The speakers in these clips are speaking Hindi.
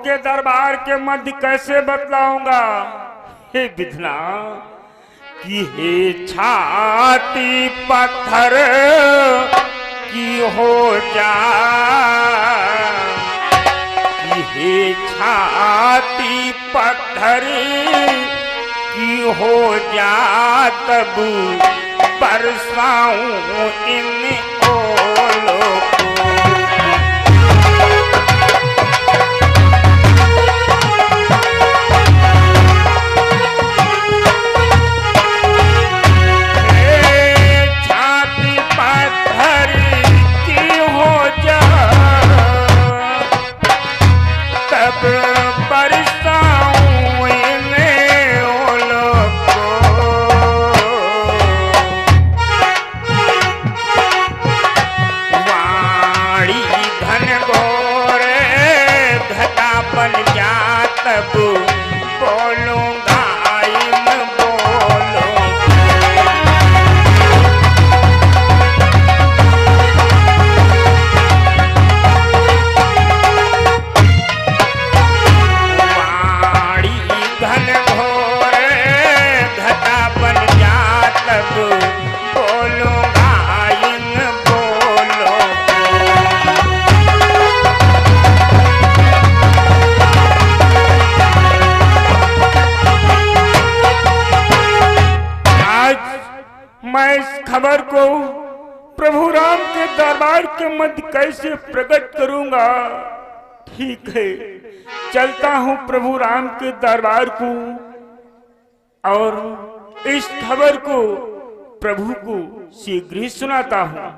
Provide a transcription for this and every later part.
के दरबार के मध्य कैसे बतलाऊंगा हे विधना कि हे छाती पत्थर की हो जा, कि हे छाती पत्थर की हो जा, तब बरसाऊं इन ओलों को। छाती पत्थर की हो जा, तब बरसाऊं इन ओलों को। वाणी घन घोर घटा बन जा, तब बोलूंगा इन बोलों को। वाणी घन घोर घटा बन जा, तब बोलूंगा इन बोलों को। आज मैं इस खबर को प्रभु राम के दरबार के मध्य कैसे प्रकट करूंगा। ठीक है, चलता हूं प्रभु राम के दरबार को और इस खबर को प्रभु को शीघ्र ही सुनाता हूं।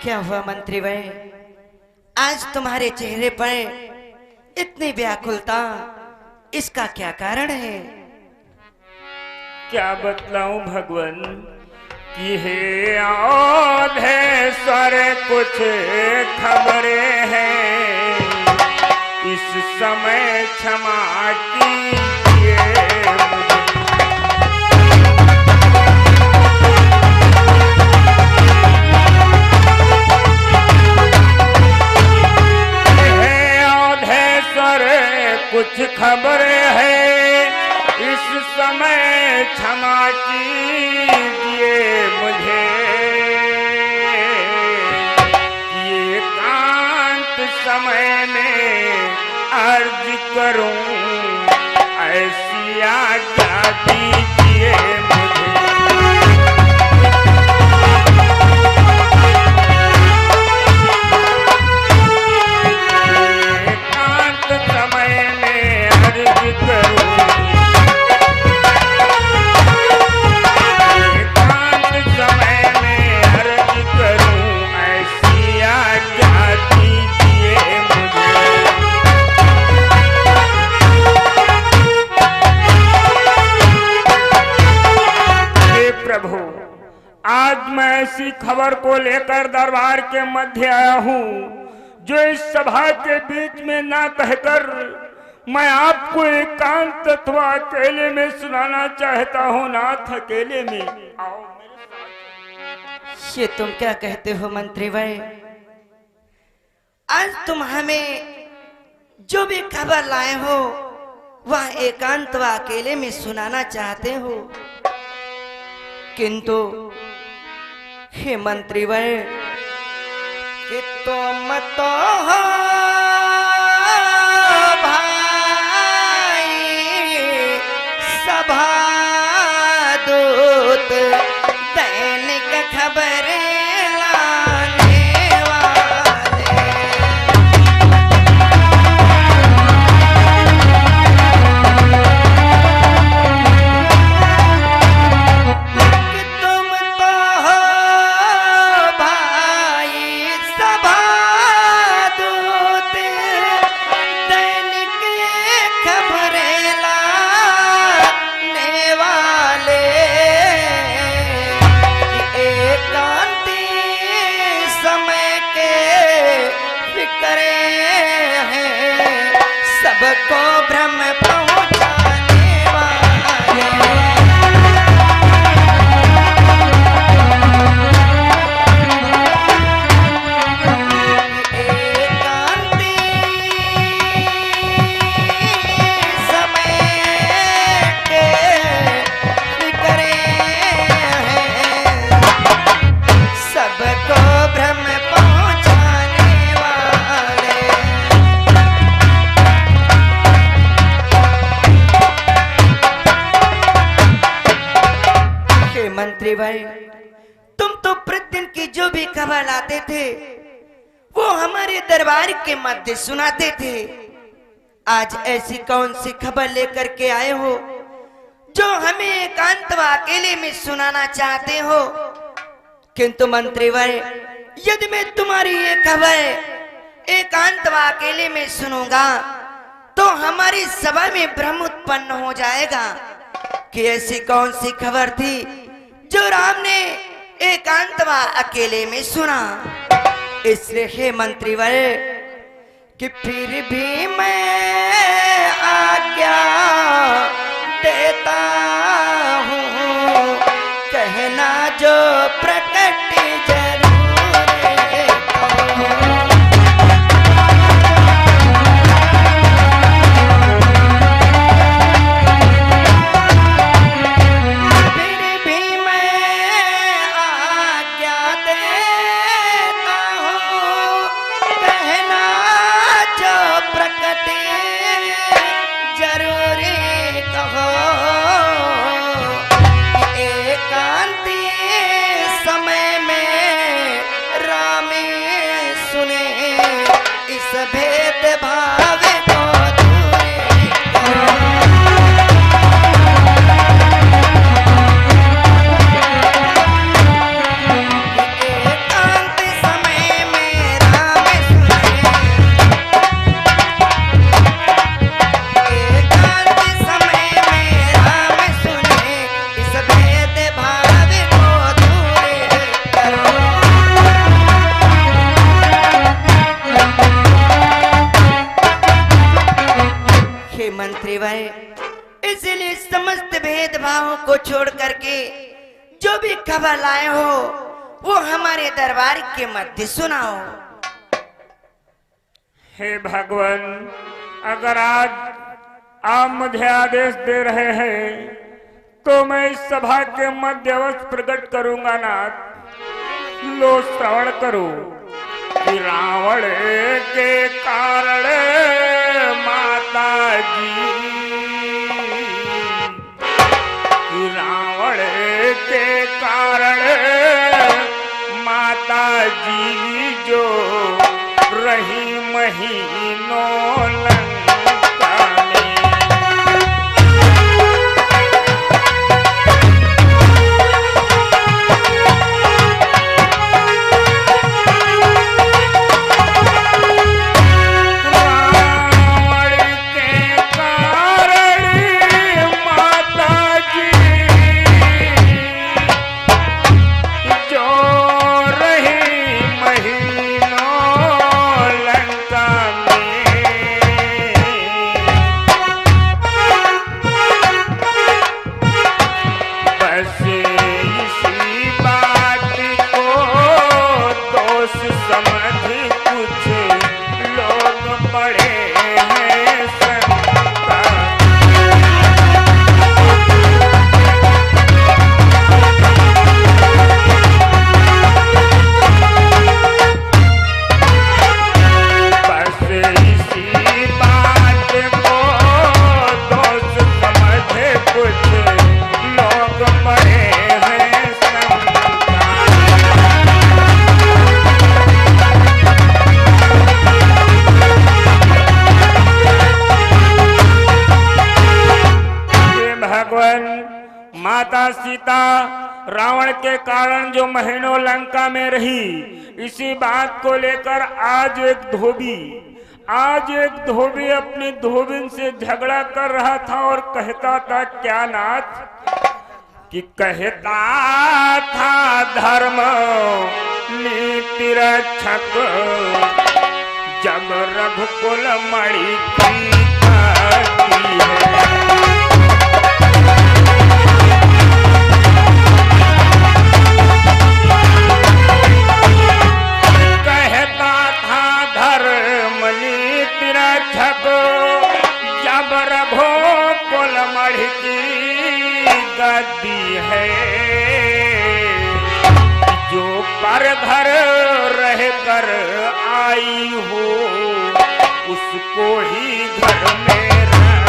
क्या हुआ मंत्री भाई, आज तुम्हारे चेहरे पर इतनी व्याकुलता, इसका क्या कारण है? क्या बतलाऊं भगवान कि हे औधेश्वर कुछ खबरें हैं, इस समय क्षमा कीजिए मुझे। कुछ खबर है, इस समय क्षमा कीजिए मुझे। ये एकांत समय में अर्ज करूं, ऐसी आज्ञा दीजिए मुझे। आज मैं ऐसी खबर को लेकर दरबार के मध्य आया हूँ जो इस सभा के बीच में ना कहकर मैं आपको एकांत अथवा अकेले में सुनाना चाहता हूँ। नाथ अकेले में आओ मेरे साथ। ये तुम क्या कहते हो मंत्री भाई? आज तुम हमें जो भी खबर लाए हो वह एकांत व अकेले में सुनाना चाहते हो, किंतु हे मंत्री भाई कि तुम तो हो भाई सभा दूत, दैनिक खबर लाने वाले। कि तुम तो हो तुम तो प्रतिदिन की जो भी खबर लाते थे वो हमारे दरबार के मध्य सुनाते थे। आज ऐसी कौन सी खबर लेकर के आए हो जो हमें एकांत व अकेले में सुनाना चाहते हो? किंतु मंत्रीवर, यदि मैं तुम्हारी ये खबर एकांत व अकेले में सुनूंगा तो हमारी सभा में भ्रम उत्पन्न हो जाएगा कि ऐसी कौन सी खबर थी जो राम ने एकांत व अकेले में सुना। इसलिए हे मंत्रीवर कि फिर भी मैं आज्ञा देता हूँ, कहना जो प्रकट इसलिए समस्त भेदभावों को छोड़ करके जो भी खबर लाए हो वो हमारे दरबार के मध्य सुनाओ। हे भगवान, अगर आज आप मुझे आदेश दे रहे हैं तो मैं इस सभा के मध्य अवश्य प्रकट करूंगा नाथ। लो श्रवण करो कि रावण के कारण माता जी, रावण के कारण माता जी जो रही महीनों लंका में। माता सीता रावण के कारण जो महीनों लंका में रही, इसी बात को लेकर आज एक धोबी अपनी धोबिन से झगड़ा कर रहा था और कहता था क्या नाथ, कि कहता था धर्म नीति रक्षक जब रघुकुल मणि की है। जब रघुकुल मणि की गद्दी है, जो पर घर रह कर आई हो उसको ही घर में रखी।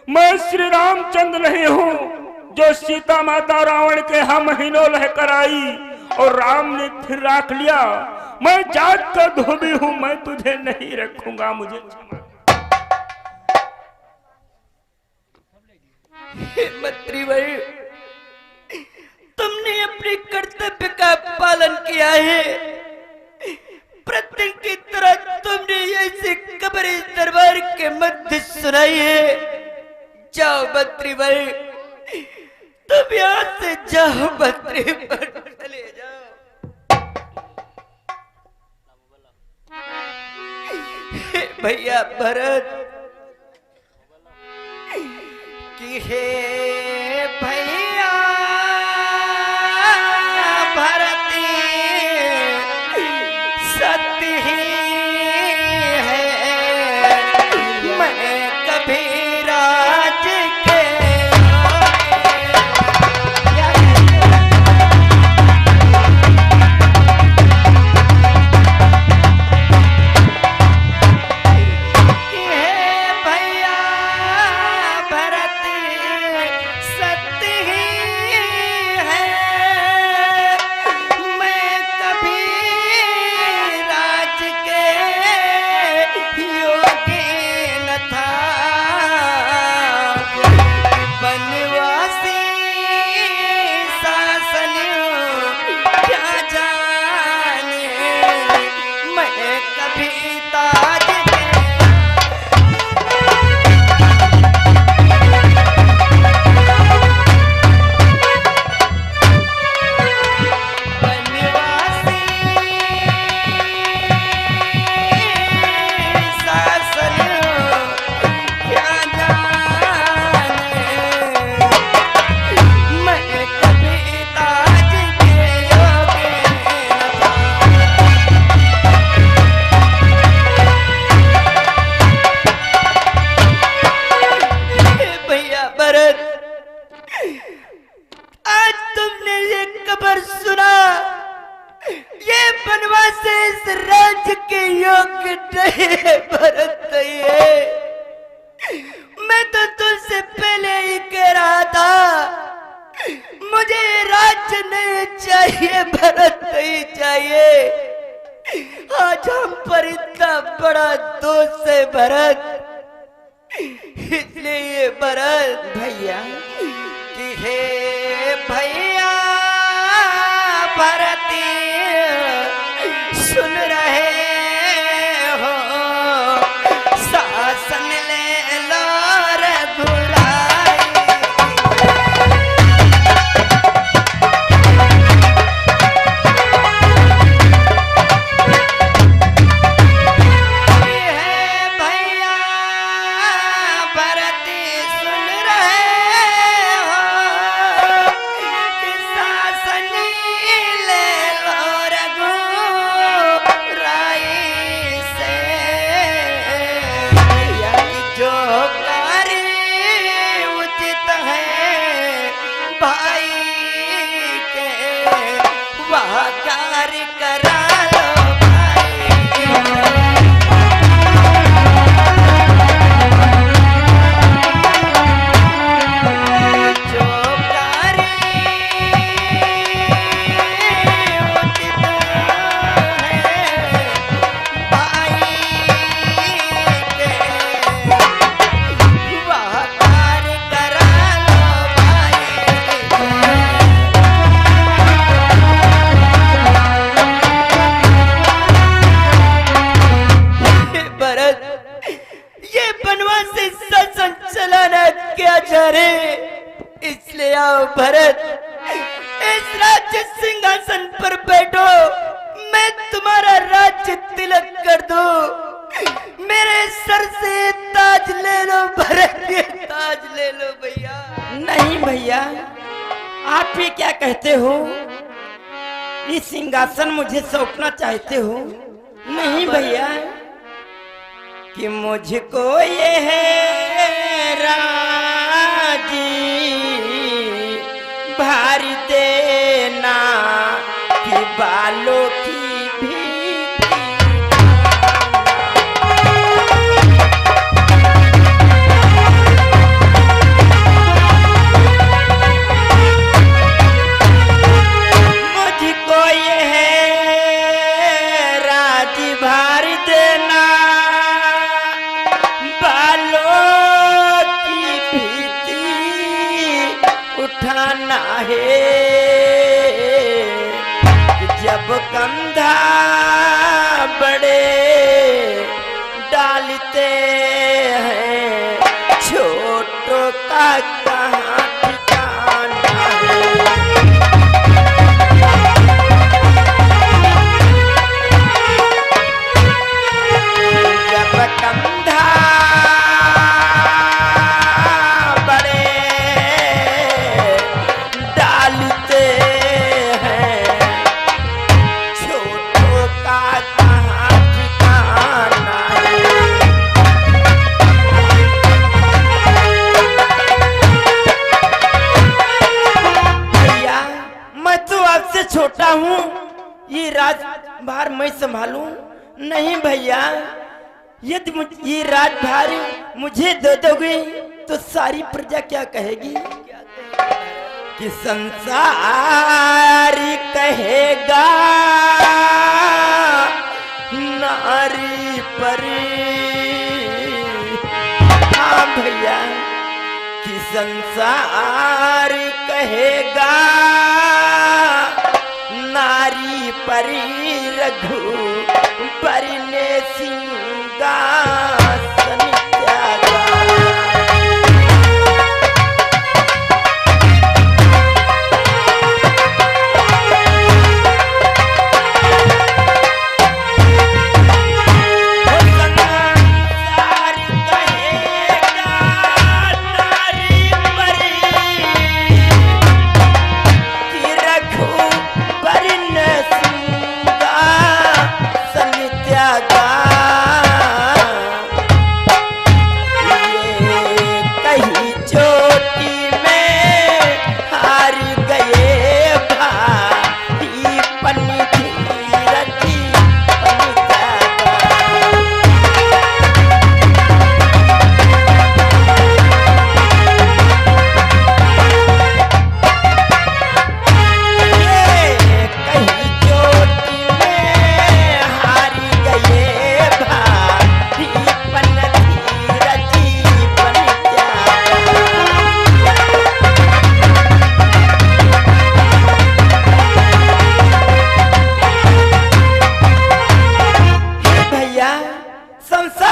मैं श्री रामचंद्र नहीं हूँ जो सीता माता रावण के यहाँ महीनों रहकर आई और राम ने फिर राख लिया। मैं जात का धोबी हूँ, मैं तुझे नहीं रखूंगा, मुझे क्षमा। मंत्री भाई, तुमने अपने कर्तव्य का पालन किया है। प्रतिदिन की तरह तुमने ऐसी खबर इस दरबार के मध्य सुनाई है। जाओ मंत्री भाई, तुम यहाँ से जाओ मंत्री भाई, चले जाओ। भैया भरत की है, भैया भरती सत्य ही है। मैं कभी राज के सिंहासन मुझे सौंपना चाहते हो? नहीं भैया, कि मुझको ये है राजी भारी देना कि बालों की जब कंधा बड़े डालते हैं, छोटों का कहाँ ठिकाना है। जब कंधा बड़े डालते हैं, छोटों का कहाँ ठिकाना है। भैया मैं तो आपसे छोटा हूँ, ये राजभार मैं संभालूं? नहीं भैया, यदि ये राजभार मुझे दे दोगे तो सारी प्रजा क्या कहेगी? कि संसार कहेगा नारी परी। हाँ भैया, कि संसार कहेगा नारी परी, रघु परी ने सिंहासन त्यागा।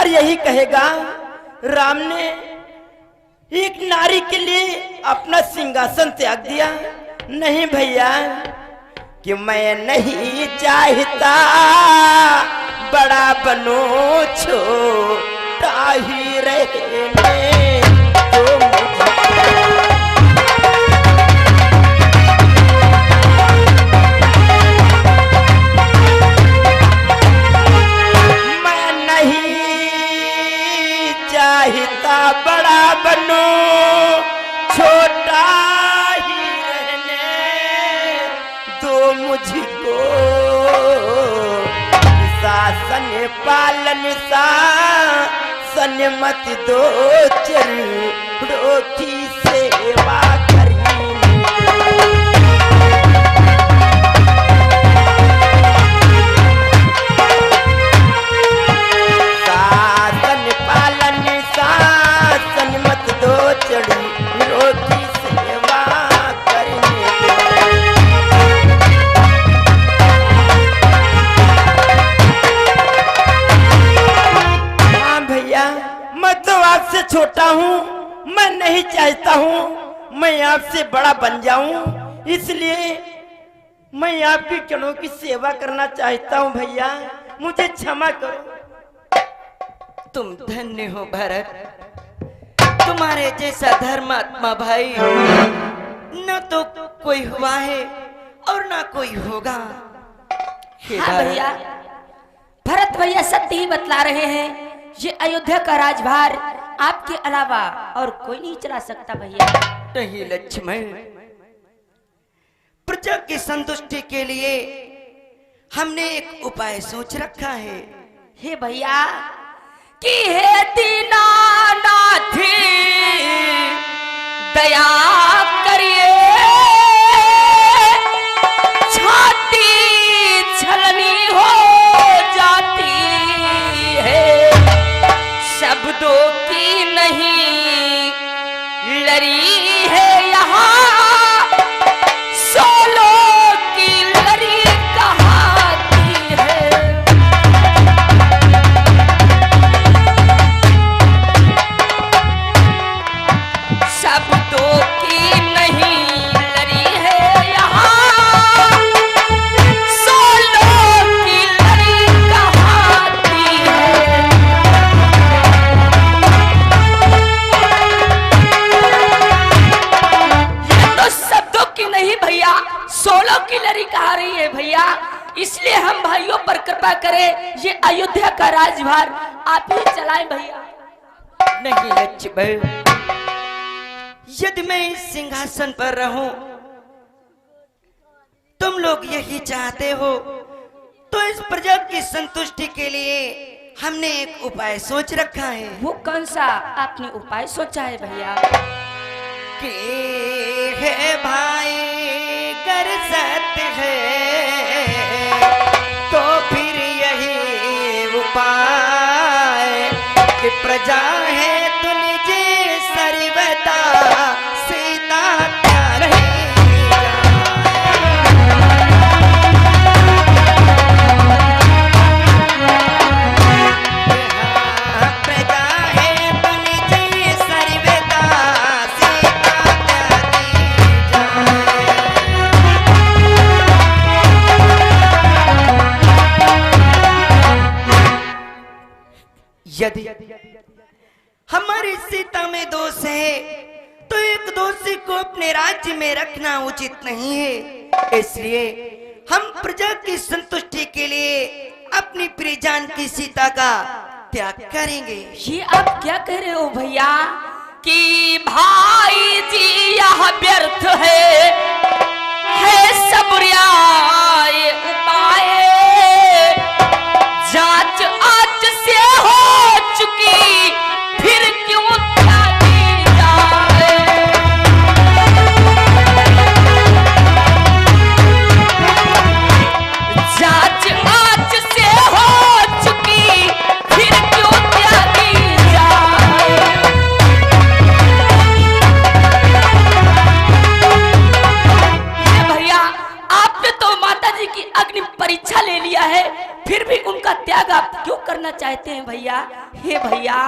यही कहेगा राम ने एक नारी के लिए अपना सिंहासन त्याग दिया। नहीं भैया, कि मैं नहीं चाहता बड़ा बनो, छोटा ही रहने तो बड़ा बनो, छोटा ही रहने दो मुझको। शासन पालन शासन मत दो, चरणों की सेवा करनी। शासन पालन शासन मत दो, चरणों की सेवा करने दो। हाँ भैया, मैं तो आपसे छोटा हूँ, मैं नहीं चाहता हूँ मैं आपसे बड़ा बन जाऊं, इसलिए मैं आपकी चरणों की सेवा करना चाहता हूँ। भैया मुझे क्षमा करो। तुम धन्य हो भरत, तुम्हारे जैसा धर्मात्मा भाई न तो कोई हुआ है और ना कोई होगा। हाँ भैया, भरत भैया सत्य ही बतला रहे हैं। ये अयोध्या का राजभार आपके अलावा और कोई नहीं चला सकता भैया। नहीं लक्ष्मण, प्रजा की संतुष्टि के लिए हमने एक उपाय सोच रखा है। हे भैया, कि हे दीनानाथ दया करिए, छाती छलनी हो जाती है, शब्दों की नहीं लड़ी है यहाँ, सोलों की लड़ी कहाँ है भैया, इसलिए हम भाइयों पर कृपा करें, ये अयोध्या का राजभार आप ही चलाएं भैया। नहीं लक्ष्मण, यदि मैं इस सिंहासन पर रहूं, तुम लोग यही चाहते हो, तो इस प्रजा की संतुष्टि के लिए हमने एक उपाय सोच रखा है। वो कौन सा आपने उपाय सोचा है भैया? कि है भाई गर सत्य है तो फिर यही उपाय कि प्रजा है तुझे सर्वदा सीता प्यारी यदि हमारी सीता में दोष है तो एक दोषी को अपने राज्य में रखना उचित नहीं है। इसलिए हम प्रजा की संतुष्टि के लिए अपनी प्रिय जान की सीता का त्याग करेंगे। ये आप क्या कह रहे हो भैया कि भाई जी यह व्यर्थ है सब रियाए उपाय, जांच आज से हो चुकी फिर क्यों त्यागी जाए। जांच आज से हो चुकी फिर क्यों त्यागी जाए। ये भैया, आपने तो माता जी की अग्नि परीक्षा ले लिया है, फिर भी उनका त्याग आप क्यों करना चाहते हैं भैया? हे भैया,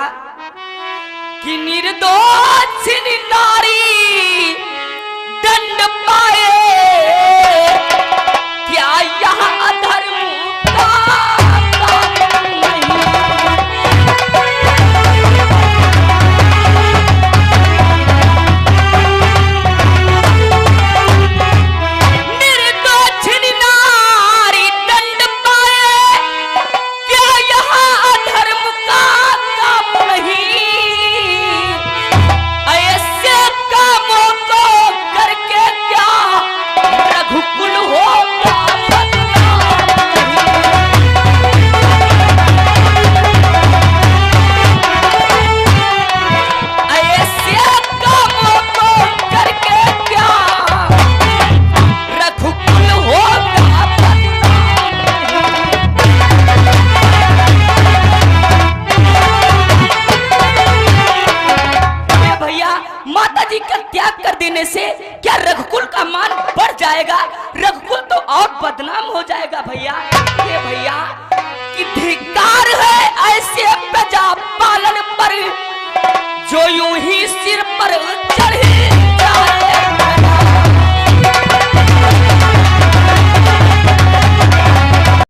कि निर्दोष नारी दंड पाए, क्या यह अधर्म का काम नहीं? निर्दोष नारी दंड पाए, क्या यह अधर्म का काम नहीं? ऐसे कामों को करके क्या रघुकुल होगा बदनाम नहीं? ऐसे कामों को करके क्या रघुकुल होगा बदनाम नहीं? भैया, माता जी का त्याग कर देने से क्या रघुकुल का मान बढ़ जाएगा? रघुकुल तो और बदनाम हो जाएगा भैया। ये भैया कि धिक्कार है ऐसे